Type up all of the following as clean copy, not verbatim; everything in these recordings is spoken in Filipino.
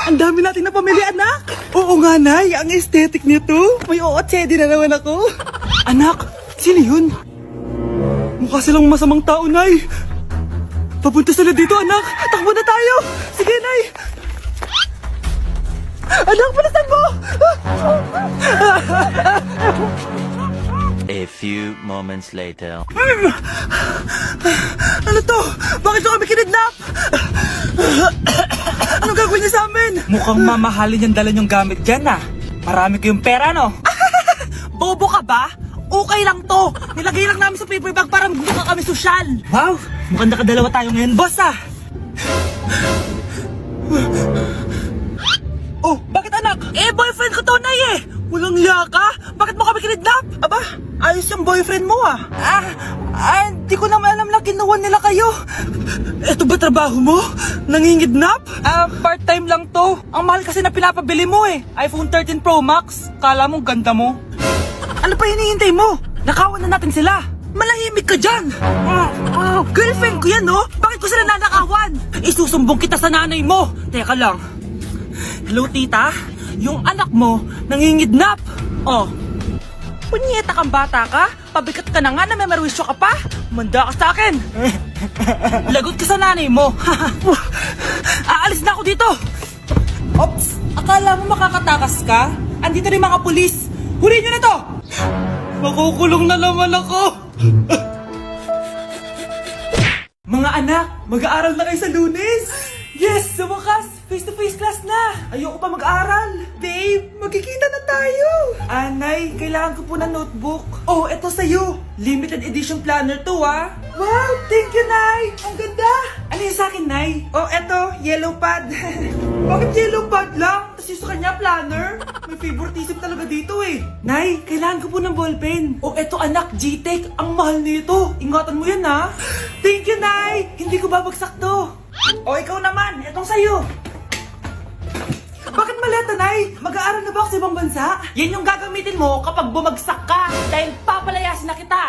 Ang dami nating napamili, anak. Oo nga, Nay. Ang aesthetic nito. May ootsedi na naman ako. Anak, sino yun? Mukha silang masamang tao, Nay. Papunta sila dito, anak. Takbo na tayo. Sige, Nay. Anak, palasan mo! A few moments later. Ano to? Bakit ko kami kinidnap? Anong gagawin niya sa amin? Mukhang mamahalin yung dala yung gamit dyan ah. Marami kayong pera, no? Bobo ka ba? Okay lang to. Nilagay lang namin sa paper bag para magbuka kami sosyal. Wow! Mukhang nakadalawa tayo ngayon, boss ah! Oh, bakit anak? Boyfriend ko to, Nay eh. Walang hiya ka? Bakit mo kami kinidnap? Aba, ayos yung boyfriend mo ah. Di ko naman alam na kinuha nila kayo. Eto ba trabaho mo? Nangingidnap? Part-time lang to. Ang mahal kasi na pinapabili mo eh. iPhone 13 Pro Max. Kala mo ganda mo. Ano pa hinihintay mo? Nakawan na natin sila. Malahimik ka dyan. Girlfriend ko yan, no? Bakit ko sila nanakawan? Isusumbong kita sa nanay mo. Teka lang. Hello, tita? Yung anak mo, nangingidnap. Oh. Punyeta kang bata ka? Pabigat ka na nga na may marwisyo ka pa? Manda ka sa akin. Lagot ka sa nanay mo. Aalis na ako dito. Ops! Akala mo makakatakas ka? Andito rin mga pulis. Huli nyo na to! Makukulong na naman ako. Mga anak, mag-aaral na kayo sa Lunes. Yes, sa wakas, face-to-face class na. Ayoko pa mag-aaral. Babe, magkikita na tayo. Anay, kailangan ko po ng notebook. Oh, eto sa'yo. Limited edition planner to, ah. Wow, thank you, Nay. Ang ganda. Ano yung sa akin, Nay? Oh, eto, yellow pad. Bakit yellow pad lang? Tapos yung sa kanya, planner? May favoritism talaga dito, eh. Nay, kailangan ko po ng ballpen. Oh, eto, anak, G-Tech. Ang mahal nito. Ingatan mo yan, ha? Thank you, Nay. Hindi ko babagsak to. O, ikaw naman. Etong sa'yo. Bakit maleta, Nay? Mag-aaral na ba ako sa ibang bansa? Yan yung gagamitin mo kapag bumagsak ka. Dahil papalayasin na kita.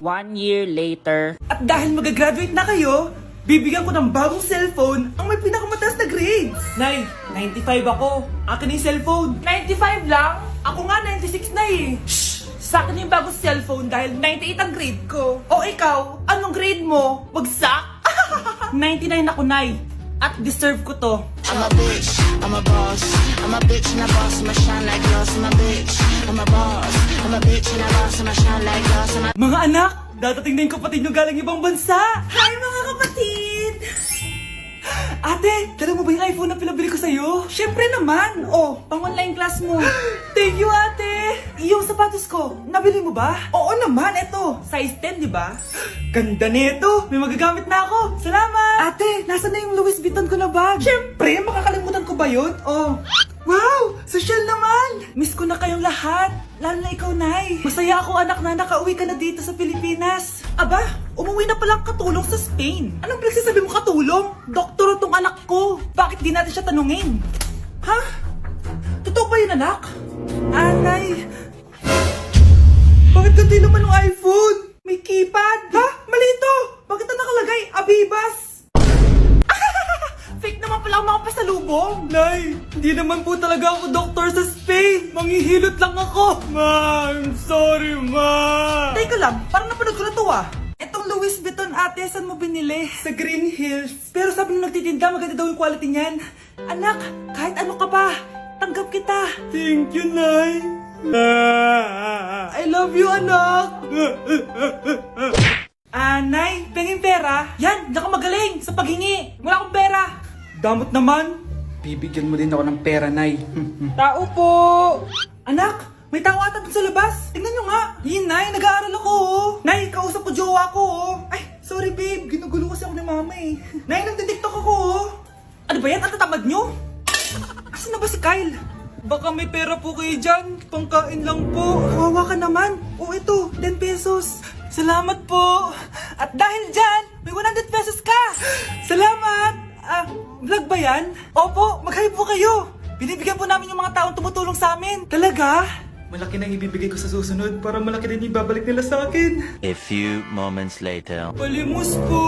1 year later. At dahil mag-graduate na kayo, bibigyan ko ng bagong cellphone ang may pinakamataas na grades. Nay, 95 ako. Akin na yung cellphone. 95 lang? Ako nga 96 na eh. Shh! Sa akin yung bagong cellphone dahil 98 ang grade ko. O ikaw, anong grade mo? Bagsak? 99 ako, Nay. At deserve ko to. I'm a bitch, I'm a boss. I'm a bitch and a boss, I'ma shine like glass. I'm a bitch, I'm a boss. I'm a bitch and a boss, I'ma shine like glass. Mga anak, dadating na yung kapatid nyo galing ibang bansa. Hi mga kapatid! Ate, dala mo ba yung iPhone na pinabili ko sa'yo? Siyempre naman. Oh, pang online class mo. Thank you, ate. Yung sapatos ko, nabili mo ba? Oo naman, eto. Size 10, di ba? Ganda nito. May magagamit na ako. Salamat. Ate, nasa na yung Louis Vuitton ko na bag? Siyempre, makakalimutan ko ba yun? Oh. Wow! Social naman! Miss ko na kayong lahat. Lalo na ikaw, Nay. Masaya ako, anak, na nakauwi ka na dito sa Pilipinas. Aba, umuwi na palang katulong sa Spain. Anong pinagsasabi mo katulong? Doktor tong anak ko. Bakit di natin siya tanungin? Ha? Totoo ba yun, anak? Nay. Bakit ganti naman ng iPhone? May keypad. Ha? Mali ito. Bakit na nakalagay? Abibas. Fake naman pala ang mga pasalubong. Nay, hindi naman po talaga ako doktor sa Spain. Manghihilot lang ako. Ma, I'm sorry, ma. Teka lang, parang napanood ko na to ah. Etong Louis Vuitton, ate, saan mo binili? Sa Green Hills. Pero sabi nung nagtitinda, maganda daw yung quality niyan. Anak, kahit ano ka pa, tanggap kita. Thank you, Nay. I love you, anak. Nay, penging pera? Yan, di ka magaling sa paghingi. Wala akong pera. Damot naman. Bibigyan mo din ako ng pera, Nay. Tao po! Anak, may tao ata dun sa labas. Tingnan nyo nga. Yun, Nay, nag-aaral ako, oh. Nay, kausap ko jowa ko, oh. Ay, sorry, babe. Ginugulo kasi ako ni mama, eh. Nay, nagtitiktok ako, oh. Ano ba yan? Ang tatamad nyo? Asan na ba si Kyle? Baka may pera po kayo dyan. Pangkain lang po. Kawawa ka naman. O, ito, 10 pesos. Salamat po. At dahil dyan, may 100 pesos ka. Salamat. Vlog ba yan? Opo, mag-hi po kayo. Binibigyan po namin yung mga taong tumutulong sa amin. Talaga? Malaki na ibibigay ko sa susunod para malaki din yung babalik nila sa akin. A few moments later. Palimos po.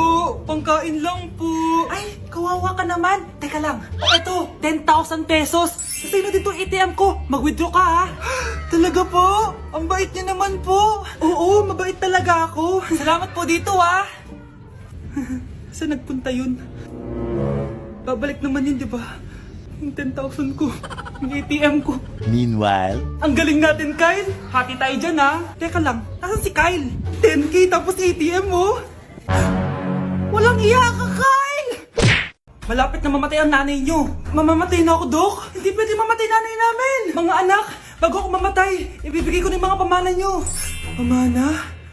Pangkain lang po. Ay, kawawa ka naman. Teka lang. Eto, 10,000 pesos. Sino dito ATM ko? Mag-withdraw ka ha. Talaga po? Ang bait niya naman po. Oo, mabait talaga ako. Salamat po dito ha. Saan nagpunta yun? Babalik naman yun, di ba? Yung 10,000 ko. Yung ATM ko. Meanwhile. Ang galing natin, Kyle. Hati tayo dyan ha. Teka lang, nasan si Kyle? 10K tapos ATM mo? Walang iya ka, Kyle! Malapit na mamatay ang nanay nyo. Mamamatay na ako, Dok. Hindi pwede mamatay nanay namin. Mga anak, bago ako mamatay, ibibigay ko na yung mga pamana nyo. Pamana?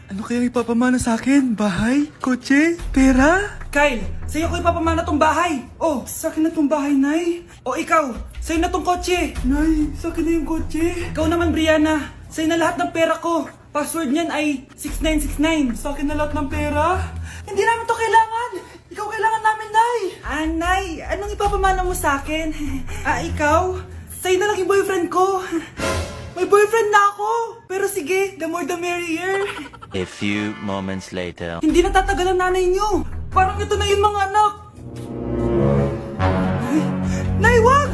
Ano kaya ipapamana sa akin? Bahay? Kotse? Pera? Kyle, sa'yo ko ipapamana tong bahay. Oh, sa akin na tong bahay, Nay. O ikaw, sa'yo na tong kotse. Nay, sa akin na yung kotse. Ikaw naman, Brianna, sa'yo na lahat ng pera ko. Password niyan ay 6969. Sa akin na lahat ng pera. Hindi namin to kailangan. Ikaw kailangan namin, Nay. Nay, anong ipapamana mo sa akin? Ikaw? Sa'yo na lang yung boyfriend ko. May boyfriend na ako. Pero sige, the more the merrier. A few moments later. Hindi natatagal ang nanay niyo. Parang ito na yung mga anak. Nay, wag!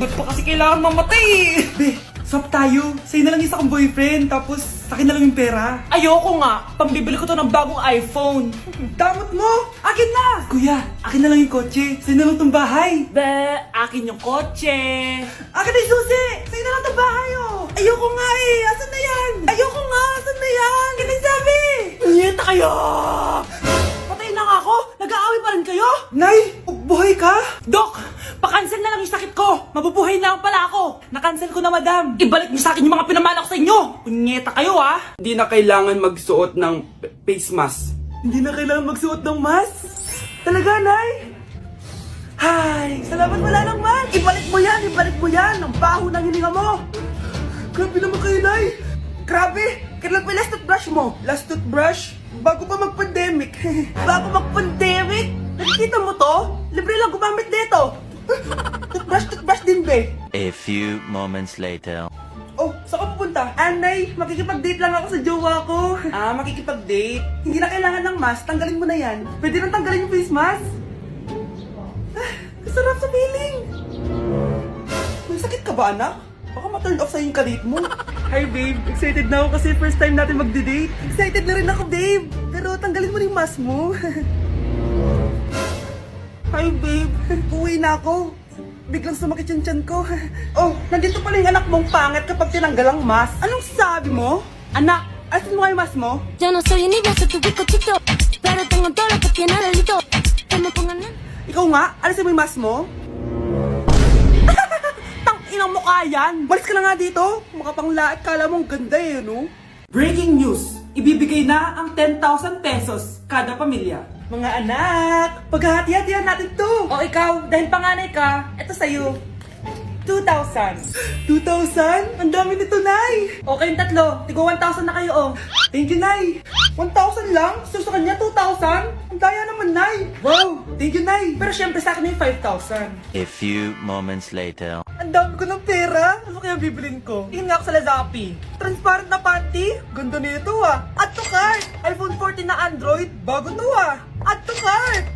Ba't pa kasi kailangan mamatay eh? Be, swap tayo. Sa'yo na lang isa kong boyfriend, tapos sa akin na lang yung pera. Ayoko nga. Pambibili ko to ng bagong iPhone. Damot mo! Akin na! Kuya, akin na lang yung kotse. Sa'yo na lang tong bahay. Be, akin yung kotse. Akin na yung susi! Sa'yo na lang tong bahay, oh! Ayoko nga eh! Asan na yan? Ayoko nga! Asan na yan? Akin na yung sabi! Nyeta kayo! Patay na nga ako. Nag-aaway pa rin kayo? Nay, buhay ka? Dok, pakancel na lang yung sakit ko. Mabubuhay na lang pala ako. Nakancel ko na, madam. Ibalik niyo sa akin yung mga pinamana ko sa inyo. Punyeta kayo, ha? Hindi na kailangan magsuot ng face mask. Hindi na kailangan magsuot ng mask. Talaga, Nay? Hay, salamat wala ng mask. Ibalik mo yan, ibalik mo yan. Ang baho ng hininga mo. Grabe naman kayo, Nay. Grabe, kailan pa yung last toothbrush mo? Last toothbrush? Bago pa mag-pandemic. Bago mag-pandemic? Nakikita mo to? Libre lang gumamit dito. Toothbrush din, be. A few moments later. Oh, saan ka pupunta? Anay, makikipag-date lang ako sa jowa ko. Makikipag-date? Hindi na kailangan ng mask, tanggalin mo na yan. Pwede nang tanggalin yung face mask? Sarap sa feeling. May sakit ka ba, anak? Baka ma-turn off sa'yo yung karit mo. Hi, babe. Excited na ako kasi first time natin mag-date. Excited na rin ako, babe. Pero tanggalin mo na yung mask mo. Hi, babe. Uwi na ako. Biglang sumakit yung tiyan ko. Oh, nandito pala yung anak mong pangit kapag tinanggal ang mask. Anong sabi mo? Anak, asin mo nga yung mask mo? Yo no soy un niño, soy tu bizcochito. Pero tengo todo lo que tiene delito. Que me pongan en... Ikaw nga, alisin mo yung mask mo? Tang inang mukha yan! Malis ka na nga dito! Makapanglaat, kala mong ganda eh, no? Breaking news. Ibibigay na ang 10,000 pesos kada pamilya. Mga anak, paghahati-hatihan natin to! O ikaw, dahil panganay ka, eto sa'yo. 2,000. 2,000? Ang dami nito, Nay! O kayong tatlo, tigo 1,000 na kayo, oh. Thank you, Nay! 1,000 lang? So sa kanya, 2,000? Ang daya naman, Nay! Wow! Thank you, Nay! Pero syempre sa akin yung 5,000. A few moments later. Ang dami ko ng pera! Ano kaya bibilin ko? Tingin nga ako sa Lazappi. Transparent na panty? Ganda nito ah! Add to cart! iPhone 14 na Android? Bago to ah! Add to cart!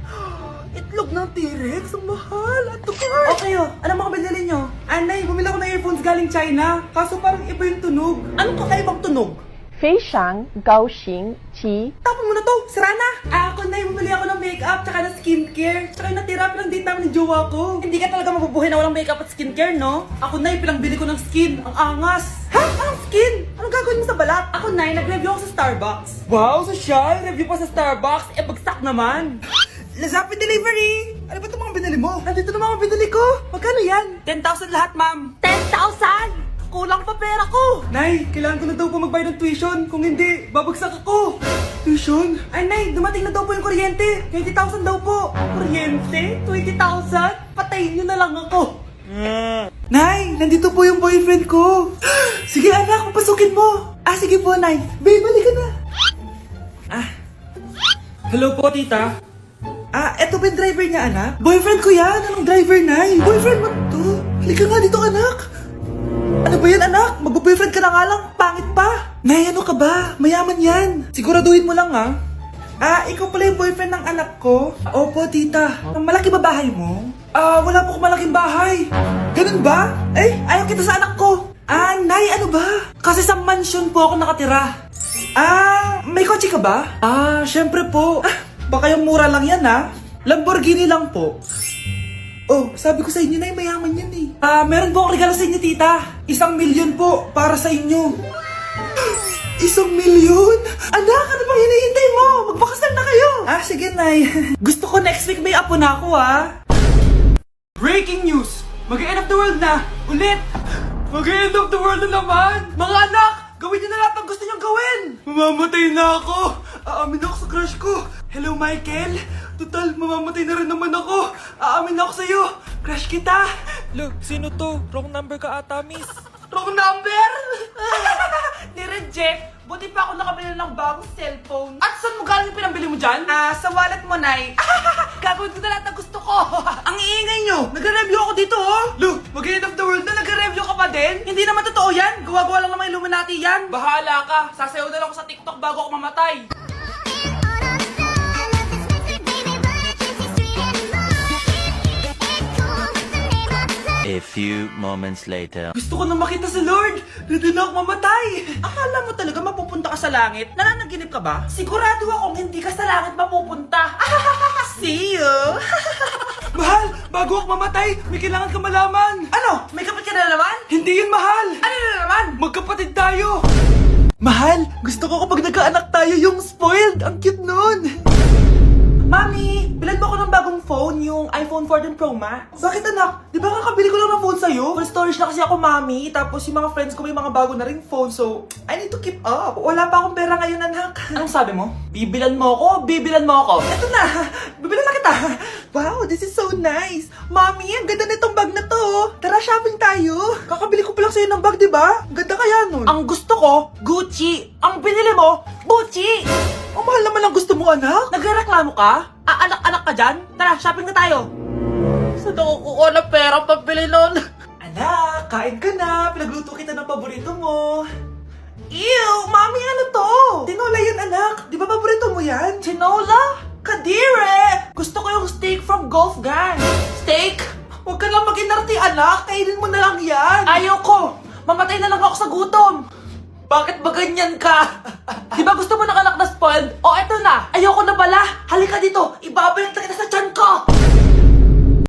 Itlog ng T-Rex? Ang mahal! Add to cart! Okay, oh. Ano mga binili nyo? Anay, bumili ako ng earphones galing China. Kaso parang iba yung tunog. Anong kakaibang tunog? 非常高兴其 Tapon mo na to! Sira na! Ako na, bumili ako ng makeup tsaka ng skincare. Tsaka yung natira pa ng date namin ng jowa ko. Hindi ka talaga mabubuhay na walang makeup at skincare, no? Ako na, pinangbili ko ng skin. Ang angas. Ha? Anong skin? Anong gagawin mo sa balat? Ako na, nag-review ako sa Starbucks. Wow, social! Review pa sa Starbucks. Bagsak naman. Lazappi Delivery! Ano ba itong mga binili mo? Nandito na mga binili ko. Magkano yan? 10,000 lahat, ma'am. 10,000! Kulang pa pera ko! Nay, kailangan ko na daw po magbayad ng tuition. Kung hindi, babagsak ako. Tuition? Ay, Nay, dumating na daw po yung kuryente. 20,000 daw po. Kuryente? 20,000? Patayin niyo na lang ako. Nay, nandito po yung boyfriend ko. Sige anak, papasukin mo. Sige po, Nay. Babe, balik ka na. Hello po, tita. Eto ba yung driver niya, anak? Boyfriend ko yan. Anong driver, Nay? Boyfriend mo to? Halika nga dito, anak. Ano ba yan, anak? Mag-boyfriend ka na nga lang, pangit pa. Nay, ano ka ba? Mayaman yan. Siguraduhin mo lang, ha? Ikaw pala yung boyfriend ng anak ko? Opo, tita. Malaki ba bahay mo? Wala po akong malaking bahay. Ganun ba? Ayaw kita sa anak ko. Nay, ano ba? Kasi sa mansion po ako nakatira. May kotse ka ba? Syempre po. Baka yung mura lang yan, ha? Lamborghini lang po. Oh, sabi ko sa inyo na mayaman yan eh. Meron po akong regalo sa inyo, tita. 1,000,000 po para sa inyo. 1,000,000? Anak, ano bang hinihintay mo? Magpakasal na kayo. Sige, Nay. Gusto ko next week may apo na ako, Breaking news! Mag-end of the world na! Ulit! Mag-end of the world na naman! Mga anak! Gawin niyo na lahat ng gusto niyong gawin! Mamamatay na ako! Aamin ako sa crush ko! Hello, Michael! Total, mamamatay na rin naman ako! Aamin ako sa'yo! Crush kita! Look, sino to? Wrong number ka ata, miss. Wrong number! Ni-reject! Buti pa ako nakabili ng bagong cellphone. At saan mo galing yung pinambili mo dyan? Sa wallet mo, Nay. Gagawin ko na lahat ng gusto ko. Ang iingay nyo! Nagre-review ako dito, Lu, mag-end of the world na nagre-review ka pa din? Hindi naman totoo yan. Gawa-gawa lang naman Illuminati yan. Bahala ka. Sasayaw na lang ako sa TikTok bago ako mamatay. A few moments later. Gusto ko na makita si Lord! Ready na ako mamatay! Akala mo talaga mapupunta ka sa langit? Nananaginip ka ba? Sigurado akong hindi ka sa langit mapupunta! See you! Mahal! Bago ako mamatay, may kailangan ka malaman! Ano? May kapit ka na naman? Hindi yun, Mahal! Ano na naman? Magkapatid tayo! Mahal! Gusto ko kapag nagkaanak tayo yung spoiled! Ang cute nun! Mami, bilan mo ako ng bagong phone, yung iPhone 14 Pro Max. Bakit anak? Di ba kakabili ko lang ng phone sa'yo? Full storage na kasi ako, Mami. Tapos yung mga friends ko may mga bago na ring phone, so I need to keep up. Wala pa akong pera ngayon, anak. Anong sabi mo? Bibilan mo ako? Bibilan mo ako? Eto na, bibilan na kita. Wow, this is so nice. Mami, ang ganda nitong bag na to. Tara, shopping tayo. Kakabili ko pa lang sa'yo ng bag, di ba? Ang ganda kaya nun. Ang gusto ko, Gucci. Ang binili mo, Gucci. Ang mahal naman ang gusto mo, anak. Nagrereklamo ka? Anak-anak ka dyan? Tara, shopping na tayo. Saan ako kukuha ng pera pambili nun? Anak, kain ka na. Pinagluto kita ng paborito mo. Ew, Mami, ano to? Tinola yun, anak. Di ba paborito mo yan? Tinola? Kadire! Gusto ko yung steak from Golf Gang. Steak? Huwag ka lang mag-inarti, anak. Kainin mo na lang yan. Ayoko. Mamatay na lang ako sa gutom. Bakit ba ganyan ka? Di ba gusto mo ng anak na spoiled? O eto na, ayoko na pala. Halika dito, ibabalot na kita sa tiyan ko.